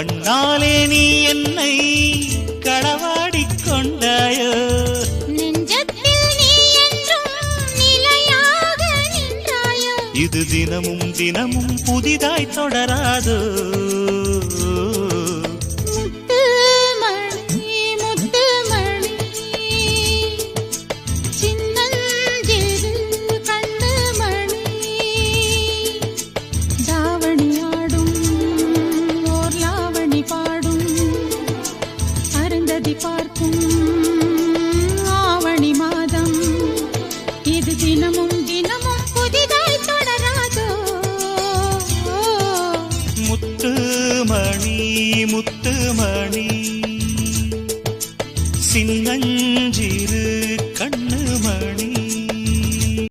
கண்ணாலே நீ என்னை களவாடிக் கொண்டாயோ நெஞ்சத்தில் நீ என்றும் நிலையாக நின்றாயோ இது தினமும் தினமும் புதிதாய் தொடராதோ பார்க்கும் ஆவணி மாதம் இது தினமும் தினமும் புதிதாய் தொடராதோ முத்துமணி முத்துமணி சின்னஞ்சிறு